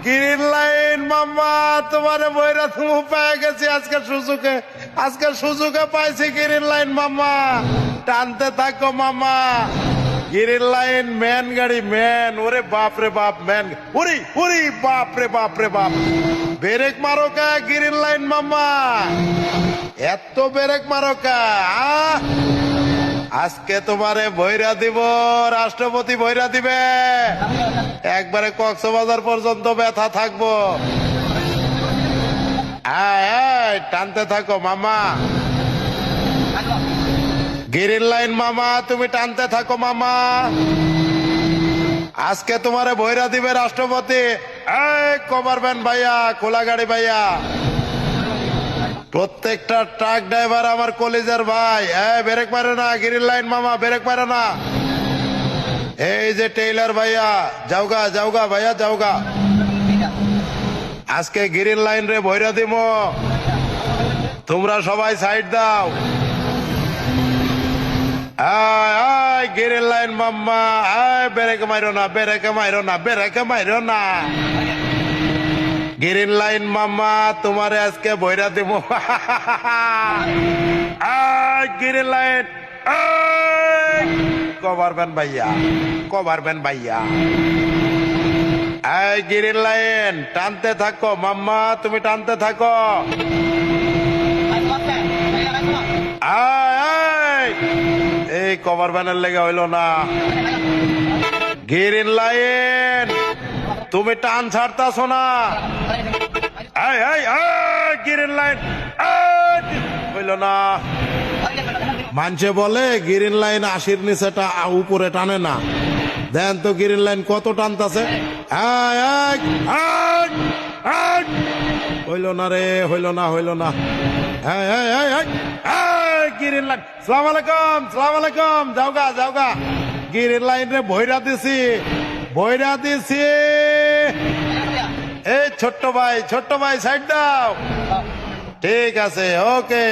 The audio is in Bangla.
গ্রিন লাইন মামা, তোমার বইরা তুমি পেয়ে গেছি আজকে সুযোগে পাইছি গ্রিন লাইন মামা। টানতে থাকো মামা, গ্রিন লাইন ম্যান গাড়ি ম্যান। ওরে বাপ রে বাপ ম্যান, উরি উরি বাপ রে বাপ রে বাপ। ব্রেক মারো কা গ্রিন লাইন মামা, এত ব্রেক মারো কা? আজকে তোমারে বইরা দিব, রাষ্ট্রপতি বইরা দিবে, একবারে কক্সবাজার পর্যন্ত ব্যথা থাকবো। টানতে থাকো মামা, গ্রিন লাইন মামা, তুমি টানতে থাকো মামা। আজকে তোমারে বইরা দিবে রাষ্ট্রপতি। কভার ভ্যান ভাইয়া, খোলা গাড়ি ভাইয়া, প্রত্যেকটা ট্রাক ড্রাইভার আমার কলেজের ভাই, ব্রেক মারে না গ্রিন লাইন মামা, ব্রেক মারে না। এই যে টেইলার ভাইয়া, যাওগা যাওগা ভাইয়া যাওগা। আজকে গ্রিন লাইন রে ভৈরা দিব, তোমরা সবাই সাইড দাও। গ্রিন লাইন মাম্মা, ব্রেক মাইরো না, ব্রেক মাইরো না, ব্রেক মাইরো না। গ্রিন লাইন মাম্মা, তোমারে আজকে বইরা দেব। গ্রিন লাইন, কভার ভ্যান ভাইয়া, কভার ভ্যান ভাইয়া। গ্রিন লাইন টানতে থাকো মাম্মা, তুমি টানতে থাকো। এই কভার ভ্যানের লেগে হইল না। গ্রিন লাইন, তুমি টান ছাড়তাছো না। গ্রিন লাইন হইল না। মানুষে বলে গ্রিন লাইন 80-র নিচেটা উপরে টানে না। দেন তো গ্রিন লাইন কত টানতাছে। হইল না রে, হইল না, হইল না। গ্রিন লাইন, সালাম আলাইকুম, সালাম আলাইকুম, যাওগা যাওগা। গ্রিন লাইন রে বইরা দিছি, বইরা দিছি। এই ছোট্ট ভাই সাইড দাও। ঠিক আছে, ওকে।